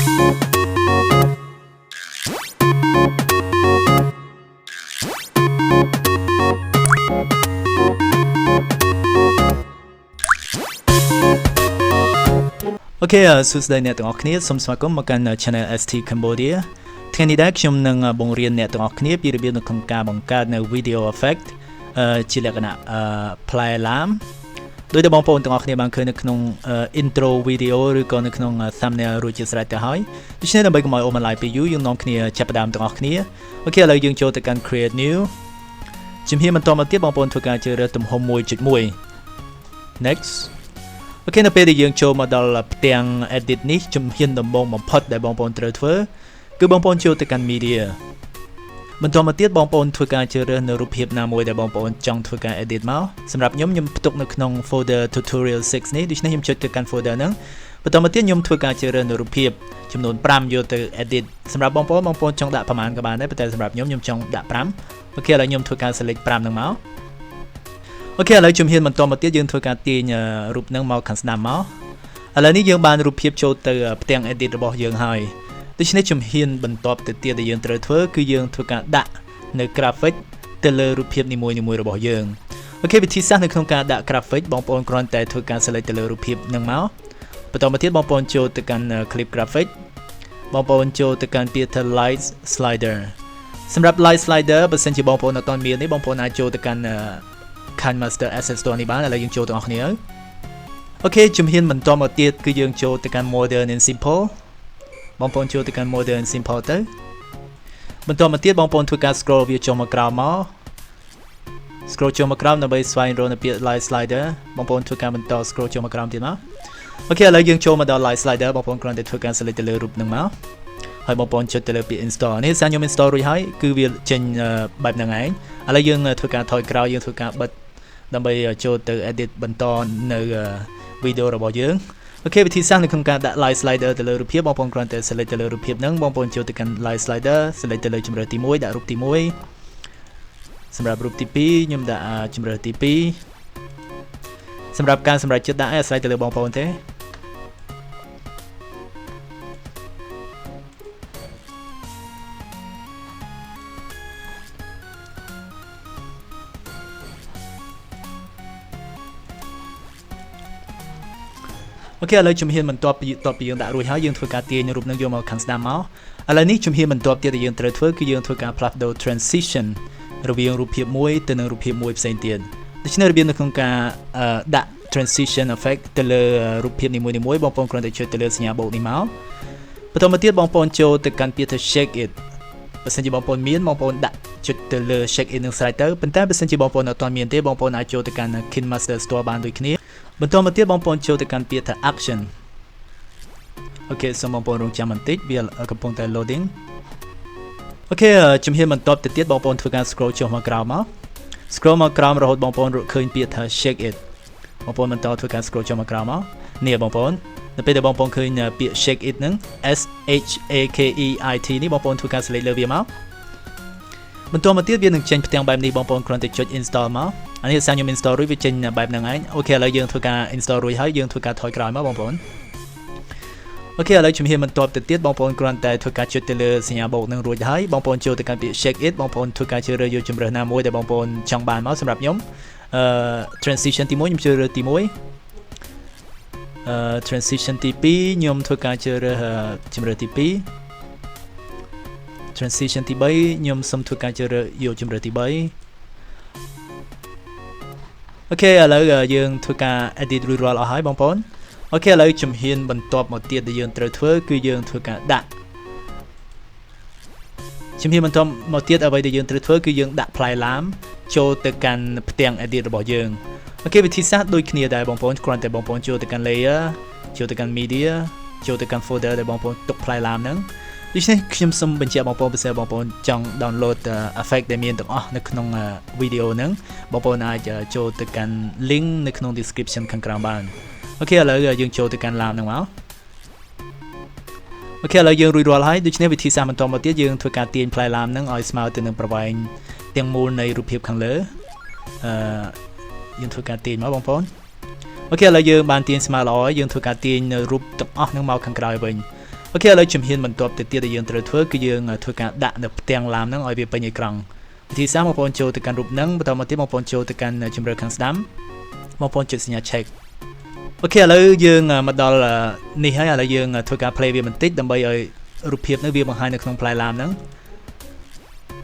Ok,សួស្តីអ្នកទាំងអស់គ្នាសូមស្វាគមន៍មកកាន់ Channel ST Cambodia ថ្ងៃនេះដែរខ្ញុំនឹងបង្រៀនអ្នកទាំងអស់គ្នាពីរបៀបនៅក្នុងការបង្កើតនៅ video effect ជាលក្ខណៈផ្លែឡាមដោយដែលបងប្អូនទាំងអស់គ្នាបានឃើញនៅក្នុង intro video ឬក៏នៅក្នុង thumbnail រួចជាស្រេចទៅហើយដូច្នេះដើម្បីកុំឲ្យអូសបន្លាយពេលយូរយើងនាំគ្នាចាប់ផ្ដើមទាំងអស់គ្នាអូខេឥឡូវយើងចូលទៅកាន់ create new ជំហានបន្តមកទៀតបងប្អូនធ្វើការជ្រើសរើសទំហំ 1.1 nextអូខេនៅពេលដែលយើងចូលមកដល់ផ្ទាំង edit នេះជំហានដំបូងបំផុតដែលបងប្អូនត្រូវធ្វើគឺបងប្អូនចូលទៅកាន់ media បន្តមកទៀតបងប្អូនធ្វើការជ្រើសរើសនៅរូបភាពណាមួយដែលបងប្អូនចង់ធ្វើការ edit មកសម្រាប់ខ្ញុំផ្ទុកនៅក្នុង folder tutorial 6 នេះដូច្នេះខ្ញុំចុចទៅកាន់ folder ហ្នឹងបន្តមកទៀតខ្ញុំធ្វើការជ្រើសរើសនៅរូបភាពចំនួន5យកទៅ edit សម្រាប់បងប្អូនចង់ដាក់ប្រមាណក៏បានដែរប៉ុន្តែសម្រាប់ខ្ញុំចង់ដាក់5អូខេឥឡូវខ្ញុំធ្វើការ select 5ហ្នឹងមកអូខេឥឡូវជំហានបន្តមកទៀតយើងធ្វើការទាញរូបហ្នឹងមកខាងស្ដាំមកឥឡូវនេះយើងបានរូបភាពចូលទៅផ្ទាំង edit របស់យើងហើយដូច្នេះជំហានបន្តទៅទៀតដែលយើងត្រូវធ្វើគឺយើងធ្វើការដាក់នៅ graphic ទៅលើរូបភាពនីមួយៗរបស់យើងអូខេវិធីសាស្ត្រនៅក្នុងការដាក់ graphic បងប្អូនគ្រាន់តែធ្វើការ select ទៅលើរូបភាពហ្នឹងមកបន្តមកទៀតបងប្អូនចូលទៅកាន់ clip graphic បងប្អូនចូលទៅកាន់ពាក្យថា light slider សម្រាប់ light slider បើសិនជាបងប្អូនអត់ទាន់មានទេបងប្អូនអាចចូលទៅកាន់Kinemasters Asset Store នេះបានឥឡូវយើងចូលទាំងអស់គ្នាអូខេជំហានបន្តមកទៀតគឺយើងចូលទៅកាន់ Modern and Simple បងប្អូនចូលទៅកាន់ Modern and Simple ទៅបន្តមកទៀតបងប្អូនធ្វើការ scroll វាចុះមកក្រោមមក scroll ចុះមកក្រោមដើម្បីស្វែងរកនៅពាក្យ Light Slider បងប្អូនធ្វើការបន្ត scroll ចុះមកក្រោមទៀតមកអូខេឥឡូវយើងចូលមកដល់ Light Slider បងប្អូនគ្រាន់តែធ្វើការ select ទៅលើរូបហ្នឹងមកហើយបងប្អូនចុចទៅលើពាក្យ install នេះសារខ្ញុំ install រួចហើយគឺវាចេញបែបហ្នឹងឯងឥឡូវយើងធ្វើការថយក្រោយយើងធ្វើការបិទដើម្បីចូលទៅ edit បន្តនៅវីដេអូរបស់យើងអូខេវិធីសាស្ត្រនៅក្នុងការដាក់ light slider ទៅលើរូបភាពបងប្អូនគ្រាន់តែ select ទៅលើរូបភាពហ្នឹងបងប្អូនចូលទៅកាន់ light slider select ទៅលើជម្រើសទី1ដាក់រូបទី1សម្រាប់រូបទី2ខ្ញុំដាក់ជម្រើសទី2សម្រាប់ការសម្រេចចិត្តដាក់អាស្រ័យទៅលើបងប្អូនទេអូខេឥឡូវជំហានបន្ទាប់ពីយើងដាក់រួចហើយយើងធ្វើការទាញរូបនឹងយកមកខាងស្ដាំមកឥឡូវនេះជំហានបន្ទាប់ទៀតដែលយើងត្រូវធ្វើគឺយើងធ្វើការផ្លាស់ប្ដូរ transition រវាងរូបភាពមួយទៅនឹងរូបភាពមួយផ្សេងទៀតដូច្នេះរបៀបនៅក្នុងការដាក់ transition effect ទៅលើរូបភាពនីមួយៗបងប្អូនគ្រាន់តែចុចទៅលើសញ្ញាបូកនេះមកបន្តមកទៀតបងប្អូនចូលទៅកាន់ពាក្យថា shake it បើសិនជាបងប្អូនមានបងប្អូនដាក់ចុចទៅលើ shake it នឹងស្រេចទៅប៉ុន្តែបើសិនជាបងប្អូនអត់ទាន់មានទេបងប្អូនអាចចូលទៅកាន់ Kinemasters Store បានដូចគ្នាបន្តមកទៀតបងប្អូនចូលទៅកាន់ពាក្យថា action អូខេសូមបងប្អូនរងចាំបន្តិចវាកំពុងតែ loading អូខេជំហានបន្តទៅទៀតបងប្អូនធ្វើការ scroll ចុះមកក្រោមមក scroll មកក្រោមរហូតបងប្អូនរកឃើញពាក្យថា shake it បងប្អូនបន្តធ្វើការ scroll ចុះមកក្រោមមកនេះបងប្អូននៅពេលដែលបងប្អូនឃើញពាក្យ shake it ហ្នឹង S H A K E I T នេះបងប្អូនធ្វើការ select លើវាមកបន្តមកទៀតវានឹងចេញផ្ទាំងបែបនេះបងប្អូនគ្រាន់តែចុច install មកអានេះសារខ្ញុំ install រួចវាចេញបែបហ្នឹងឯងអូខេឥឡូវយើងធ្វើការ install រួចហើយយើងធ្វើការថយក្រោយមកបងប្អូនអូខេឥឡូវជំហានបន្ទាប់ទៅទៀតបងប្អូនគ្រាន់តែធ្វើការចុចទៅលើសញ្ញាបូកហ្នឹងរួចហើយបងប្អូនចូលទៅកាន់ពាក្យ shake it បងប្អូនធ្វើការជ្រើសរើសយកជម្រើសណាមួយដែលបងប្អូនចង់បានមកសម្រាប់ខ្ញុំtransition ទី1ខ្ញុំជ្រើសរើសទី1transition ទី2ខ្ញុំធ្វើការជ្រើសរើសជម្រើសទី2 transition ទី3ខ្ញុំសូមធ្វើការជ្រើសរើសយកជម្រើសទី3អូខេឥឡូវយើងធ្វើការ edit រួចរាល់អស់ហើយបងប្អូនអូខេឥឡូវជំហានបន្ទាប់មកទៀតដែលយើងត្រូវធ្វើគឺយើងធ្វើការដាក់ជំហានបន្ទាប់មកទៀតអ្វីដែលយើងត្រូវធ្វើគឺយើងដាក់ផ្លែឡាមចូលទៅកាន់ផ្ទាំង edit របស់យើងអូខេវិធីសាស្ត្រដូចគ្នាដែរបងប្អូនគ្រាន់តែបងប្អូនចូលទៅកាន់ layer ចូលទៅកាន់ media ចូលទៅកាន់ folder ដែលបងប្អូនទុកផ្លែឡាមហ្នឹងដូច្នេះខ្ញុំសូមបញ្ជាក់បងប្អូនបើសិនបងប្អូនចង់ download effect ដែលមានទាំងអស់នៅក្នុងវីដេអូហ្នឹងបងប្អូនអាចចូលទៅកាន់ link នៅក្នុង description ខាងក្រោមបានអូខេឥឡូវយើងចូលទៅកាន់ឡាមហ្នឹងមកអូខេឥឡូវយើងរួចរាល់ហើយដូច្នេះវិធីសាស្ត្របន្តមកទៀតយើងធ្វើការទាញផ្លែឡាមហ្នឹងឲ្យស្មើទៅនឹងប្រវែងទាំងមូលនៃរូបភាពខាងលើយើងធ្វើការទាញមកបងប្អូនអូខេឥឡូវយើងបានទាញស្មើល្អហើយយើងធ្វើការទាញនៅរូបទាំងអស់ហ្នឹងមកខាងក្រោយវិញ អូខេឥឡូវជំហានបន្ទាប់ទៅទៀតដែលយើងត្រូវធ្វើគឺយើងធ្វើការដាក់នៅផ្ទាំងឡាមហ្នឹងឲ្យវាពេញអេក្រង់វិធីសាស្ត្របងប្អូនចូលទៅកាន់រូបហ្នឹងបន្តមកទៀតបងប្អូនចូលទៅកាន់ជម្រើសខាងស្ដាំបងប្អូនចុចសញ្ញា check អូខេឥឡូវយើងមកដល់នេះហើយឥឡូវយើងធ្វើការ play វាបន្តិចដើម្បីឲ្យរូបភាពហ្នឹងវាបង្ហាញនៅក្នុងផ្លែឡាមហ្នឹង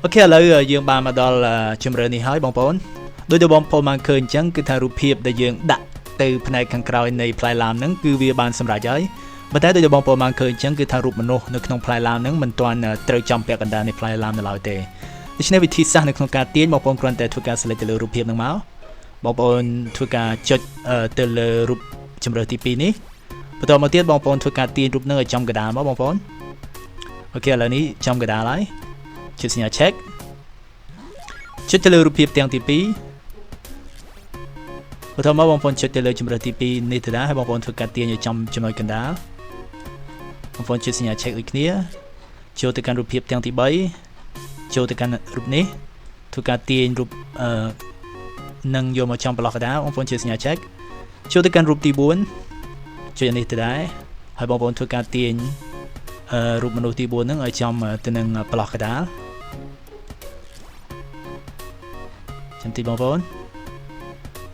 អូខេឥឡូវយើងបានមកដល់ជម្រើសនេះហើយបងប្អូនដោយដែលបងប្អូនបានឃើញអញ្ចឹងគឺថារូបភាពដែលយើងដាក់ទៅផ្នែកខាងក្រោយនៃផ្លែឡាមហ្នឹងគឺវាបានសម្រេចហើយប៉ុន្តែដោយដែលបងប្អូនបានឃើញអញ្ចឹងគឺថារូបមនុស្សនៅក្នុងផ្លែឡាមហ្នឹងមិនទាន់ត្រូវចំពាក់កណ្ដាលនៃផ្លែឡាមនៅឡើយទេដូច្នេះវិធីសាស្ត្រនៅក្នុងការទាញបងប្អូនគ្រាន់តែធ្វើការ select ទៅលើរូបភាពហ្នឹងមកបងប្អូនធ្វើការចុចទៅលើរូបជម្រើសទី2នេះបន្តមកទៀតបងប្អូនធ្វើការទាញរូបហ្នឹងឲ្យចំកណ្ដាលមកបងប្អូនអូខេឥឡូវនេះចំកណ្ដាលហើយចុចសញ្ញា check ចុចទៅលើរូបភាពទាំងទី2បន្តមកបងប្អូនចុចទៅលើជម្រើសទី2នេះទៅដែរហើយបងប្អូនធ្វើការទាញឲ្យចំចំណុចកណ្ដាលបងប្អូនចុចសញ្ញា check ដូចគ្នាចូលទៅកាន់រូបភាពទាំងទី3ចូលទៅកាន់រូបនេះធ្វើការទាញរូបនឹងយកមកចំប្រឡោះកណ្ដាលបងប្អូនចុចសញ្ញា check ចូលទៅកាន់រូបទី4ចុចនេះទៅដែរហើយបងប្អូនធ្វើការទាញរូបមនុស្សទី4ហ្នឹងឲ្យចំទៅនឹងប្រឡោះកណ្ដាលចាំទីបងប្អូន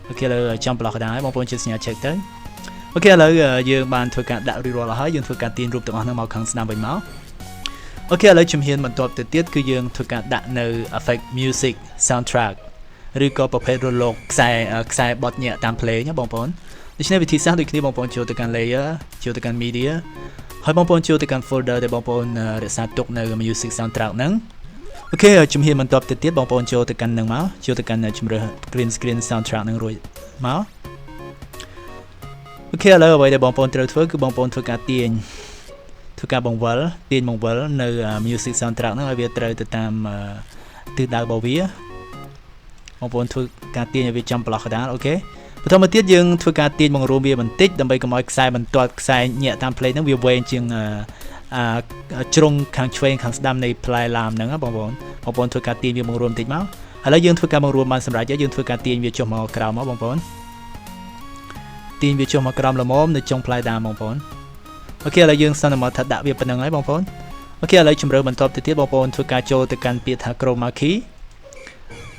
អូខេឥឡូវចំប្រឡោះកណ្ដាលហើយបងប្អូនចុចសញ្ញា check ទៅអូខេឥឡូវយើងបានធ្វើការដាក់រួចរាល់ហើយយើងធ្វើការទាញរូបទាំងអស់ហ្នឹងមកខាងស្ដាំវិញមកអូខេឥឡូវជំហានបន្ទាប់ទៅទៀតគឺយើងធ្វើការដាក់នៅ effect music soundtrack ឬក៏ប្រភេទរលកខ្សែបទញាក់តាម play ណាបងប្អូនដូច្នេះវិធីសាស្ត្រដូចគ្នាបងប្អូនចូលទៅកាន់ layer ចូលទៅកាន់ media ហើយបងប្អូនចូលទៅកាន់ folder ដែលបងប្អូនរក្សាទុកនៅ music soundtrack ហ្នឹងអូខេជំហានបន្ទាប់ទៅទៀតបងប្អូនចូលទៅកាន់នឹងមកចូលទៅកាន់ជម្រើស green screen soundtrack នឹងរួចមកអូខេឥឡូវអ្វីដែលបងប្អូនត្រូវធ្វើគឺបងប្អូនធ្វើការទាញធ្វើការបង្វិលនៅ music soundtrack ហ្នឹងឲ្យវាត្រូវទៅតាមទិសដៅរបស់វាបងប្អូនធ្វើការទាញឲ្យវាចំប្រឡោះកណ្ដាលអូខេបន្តមកទៀតយើងធ្វើការទាញបង្រួមវាបន្តិចដើម្បីកុំឲ្យខ្សែបន្ទាត់ខ្សែញាក់តាម play ហ្នឹងវាវែងជាងជ្រុងខាងឆ្វេងខាងស្ដាំនៃផ្លែឡាមហ្នឹងបងប្អូនធ្វើការទាញវាបង្រួមបន្តិចមកឥឡូវយើងធ្វើការបង្រួមបានសម្រាប់យើងធ្វើការទាញវាចុះមកក្រោមមកបងប្អូនទាញវាចុះមកក្រោមល្មមនៅចុងផ្លែដើមបងប្អូនអូខេឥឡូវយើងសន្មតថាដាក់វាប៉ុណ្្នឹងហើយបងប្អូនអូខេឥឡូវជំរឿបន្ទាប់ទៅទៀតបងប្អូនធ្វើការចូលទៅកាន់ពាក្យថា chroma key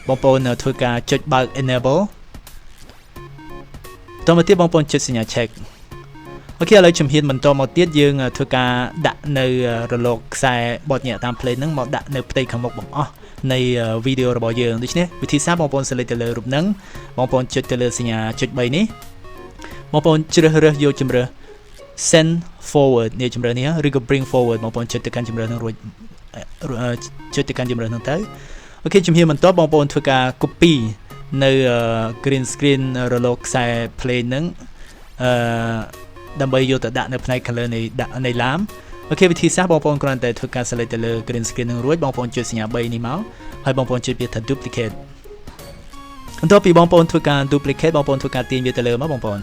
បងប្អូនធ្វើការចុចបើក enable តមកទៀតបងប្អូនចុចសញ្ញា check អូខេឥឡូវជំហានបន្តមកទៀតយើងធ្វើការដាក់នៅរលកខ្សែបត់ញាក់តាម play ហ្នឹងមកដាក់នៅផ្ទៃខាងមុខបង្អស់នៃវីដេអូរបស់យើងដូច្នេះវិធីសាស្ត្របងប្អូន select ទៅលើរូបហ្នឹងបងប្អូនចុចទៅលើសញ្ញាចុច3នេះបងប្អូនជ្រើសរើសយកជម្រើស send forward នេះជម្រើសនេះឬក៏ bring forward បងប្អូនចុចទៅកាន់ជម្រើសហ្នឹងរួចចុចទៅកាន់ជម្រើសហ្នឹងទៅអូខេជំហានបន្ទាប់បងប្អូនធ្វើការ copy នៅ green screen រលកខ្សែ play ហ្នឹងដើម្បីយកទៅដាក់នៅផ្នែក color នៃឡាមអូខេវិធីសាស្ត្របងប្អូនគ្រាន់តែធ្វើការ select ទៅលើ green screen នឹងរួចបងប្អូនចុចសញ្ញា3នេះមកហើយបងប្អូនចុចពាក្យថា duplicate បន្ទាប់ពីបងប្អូនធ្វើការ duplicate បងប្អូនធ្វើការទាញវាទៅលើមកបងប្អូន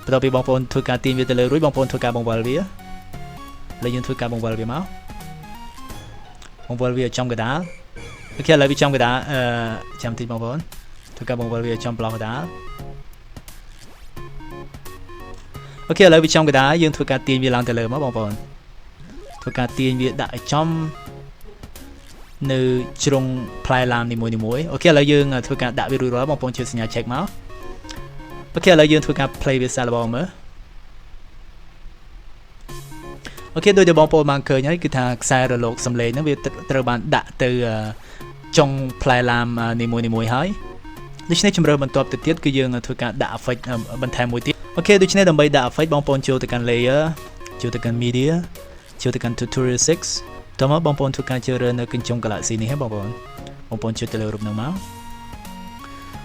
បន្ទាប់ពីបងប្អូនធ្វើការទាញវាទៅលើរួចបងប្អូនធ្វើការបង្វិលវាឥឡូវយើងធ្វើការបង្វិលវាមកបង្វិលវាចំកណ្ដាលអូខេឥឡូវវាចំកណ្ដាលចាំតិចបងប្អូនធ្វើការបង្វិលវាចំប្រឡោះកណ្ដាលអូខេឥឡូវវាចំកណ្ដាលយើងធ្វើការទាញវាឡើងទៅលើមកបងប្អូនធ្វើការទាញវាដាក់ឲ្យចំនៅជ្រុងផ្លែឡាមនីមួយអូខេឥឡូវយើងធ្វើការដាក់វារួចរាល់បងប្អូនចុចសញ្ញា check មកអូខេឥឡូវយើងធ្វើការ play វាសាកល្បងមើលអូខេដូចដែលបងប្អូនបានឃើញហើយគឺថាខ្សែរលកសំឡេងហ្នឹងវាត្រូវបានដាក់ទៅចុងផ្លែឡាមនីមួយហើយដូច្នេះជំរឿបន្ទាប់ទៅទៀតគឺយើងធ្វើការដាក់ effect បន្ថែមមួយទៀតអូខេដូច្នេះដើម្បីដាក់ effect បងប្អូនចូលទៅកាន់ layer ចូលទៅកាន់ media ចូលទៅកាន់ tutorial 6តោះមកបងប្អូនធ្វើការជ្រើសរើសនៅកញ្ចុង galaxy នេះហ៎បងប្អូនចុចទៅលើរូបហ្នឹងមក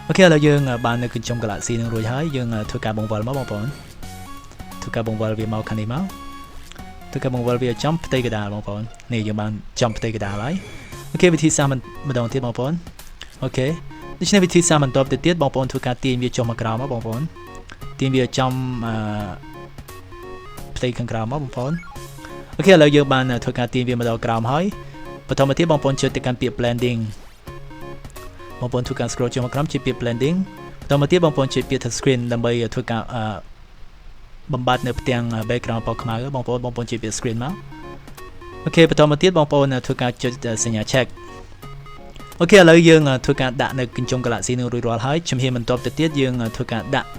អូខេឥឡូវយើងបាននៅកញ្ចុង galaxy នឹងរួចហើយយើងធ្វើការបង្វិលមកបងប្អូនធ្វើការបង្វិលវាមកខាងនេះមកធ្វើការបង្វិលវាចំផ្ទៃកណ្ដាលបងប្អូននេះយើងបានចំផ្ទៃកណ្ដាលហើយអូខេវិធីសាស្ត្រម្ដងទៀតបងប្អូនអូខេដូច្នេះវិធីសាស្ត្របន្ទាប់ទៅទៀតបងប្អូនធ្វើការទាញវាចុះមកក្រោមមកបងប្អូនទាញវាចំផ្ទៃខាងក្រោមមកបងប្អូនអូខេឥឡូវយើងបានធ្វើការទាញវាមកដល់ក្រោមហើយបន្តមកទៀតបងប្អូនចុចទៅកាន់ពាក្យ blending បងប្អូនធ្វើការ scroll ចុះមកក្រោមចុចពាក្យ blending បន្តមកទៀតបងប្អូនចុចពាក្យថា screen ដើម្បីធ្វើការបំបត្តិនៅផ្ទាំង background ពណ៌ខ្មៅបងប្អូនចុចពាក្យ screen មក ok បន្តមកទៀតបងប្អូនធ្វើការចុចសញ្ញា check អូខេឥឡូវយើងធ្វើការដាក់នៅកញ្ចុង Galaxy នឹងរួចរាល់ហើយជំហានបន្ទាប់ទៅទៀតយើងធ្វើការដាក់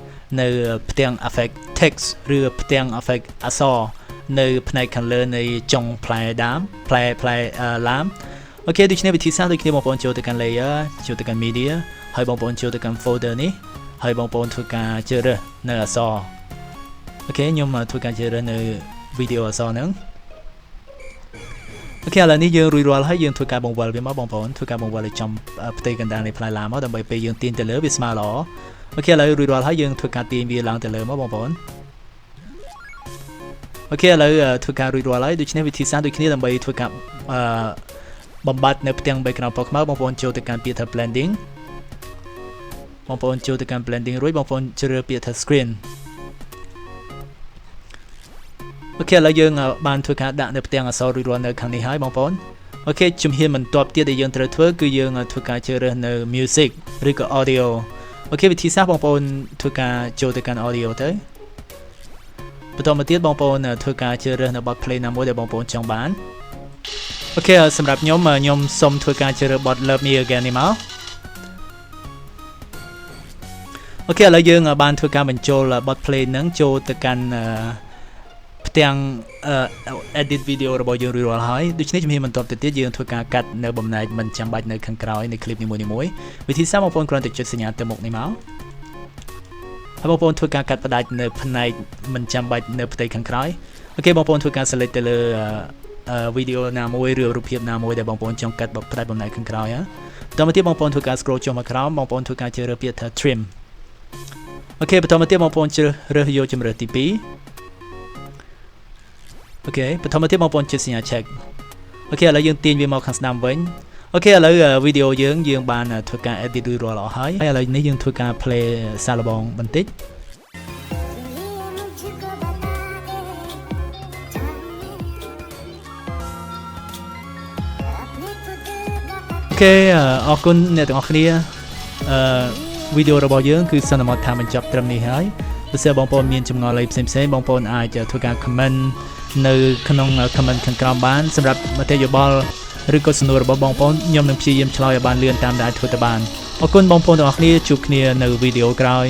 នៅផ្ទាំង effect text ឬផ្ទាំង effect អក្សរនៅផ្នែកខាងលើនៃចុងផ្លែដើមផ្លែឡាមអូខេដូច្នេះវិធីសាស្ត្រដូចគ្នាបងប្អូនចូលទៅកាន់ layer ចូលទៅកាន់ media ហើយបងប្អូនចូលទៅកាន់ folder នេះហើយបងប្អូនធ្វើការជ្រើសរើសនៅអក្សរអូខេខ្ញុំធ្វើការជ្រើសរើសនៅ video អក្សរហ្នឹងអូខេឥឡូវនេះយើងរួចរាល់ហើយយើងធ្វើការបង្វិលវាមកបងប្អូនធ្វើការបង្វិលឲ្យចំផ្ទៃកណ្ដាលនៃផ្លែឡាមកដើម្បីពេលយើងទាញទៅលើវាស្មើល្អអូខេឥឡូវរួចរាល់ហើយយើងធ្វើការទាញវាឡើងទៅលើមកបងប្អូនអូខេឥឡូវធ្វើការរួចរាល់ហើយដូច្នេះវិធីសាស្ត្រដូចគ្នាដើម្បីធ្វើការបំបត្តិនៅផ្ទាំង background ពណ៌ខ្មៅបងប្អូនចូលទៅកាន់ពាក្យថា blending បងប្អូនចូលទៅកាន់ blending រួចបងប្អូនជ្រើសពាក្យថា screen អូខេឥឡូវយើងបានធ្វើការដាក់នៅផ្ទាំងអក្សររួចរាល់នៅខាងនេះហើយបងប្អូនអូខេជំហានបន្ទាប់ទៀតដែលយើងត្រូវធ្វើគឺយើងធ្វើការជ្រើសរើសនៅ music ឬក៏ audio អូខេវិធីសាស្ត្របងប្អូនធ្វើការចូលទៅកាន់ audio ទៅបន្តមកទៀតបងប្អូនធ្វើការជ្រើសរើសនៅបទភ្លេងណាមួយដែលបងប្អូនចង់បានអូខេសម្រាប់ខ្ញុំសូមធ្វើការជ្រើសរើសបទ Love Me Again នេះមកអូខេឥឡូវយើងបានធ្វើការបញ្ចូលបទភ្លេងហ្នឹងចូលទៅកាន់ផ្ទាំង edit video របស់យើងរួចរាល់ហើយដូច្នេះជំហានបន្ទាប់ទៅទៀតយើងធ្វើការកាត់នៅបំណែកមិនចាំបាច់នៅខាងក្រោយនៃ clip នីមួយៗវិធីសាស្ត្របងប្អូនគ្រាន់តែចុចសញ្ញាទៅមុខនេះមកហើយបងប្អូនធ្វើការកាត់ផ្ដាច់នៅផ្នែកមិនចាំបាច់នៅផ្ទៃខាងក្រោយអូខេបងប្អូនធ្វើការ select ទៅលើ video ណាមួយឬរូបភាពណាមួយដែលបងប្អូនចង់កាត់ផ្ដាច់បំណែកខាងក្រោយបន្តមកទៀតបងប្អូនធ្វើការ scroll ចុះមកក្រោមបងប្អូនធ្វើការជ្រើសរើសពាក្យថា trim អូខេបន្តមកទៀតបងប្អូនជ្រើសរើសយកជម្រើសទី2អូខេបន្តមកទៀតបងប្អូនចុចសញ្ញា check អូខេឥឡូវយើងទាញវាមកខាងស្ដាំវិញអូខេឥឡូវវីដេអូយើងបានធ្វើការ edit រួចរាល់អស់ហើយឥឡូវនេះយើងធ្វើការ play សាកល្បងបន្តិចអូខេអរគុណអ្នកទាំងអស់គ្នាវីដេអូរបស់យើងគឺសន្មតថាបញ្ចប់ត្រឹមនេះហើយបើសិនបងប្អូនមានចម្ងល់អីផ្សេងៗបងប្អូនអាចធ្វើការ comment នៅក្នុង comment ខាងក្រោមបានសម្រាប់មតិយោបល់ឬក៏សំណួររបស់បងប្អូនខ្ញុំនឹងព្យាយាមឆ្លើយឲ្យបានលឿនតាមដែលអាចធ្វើទៅបានអរគុណបងប្អូនទាំងអស់គ្នាជួបគ្នានៅវីដេអូក្រោយ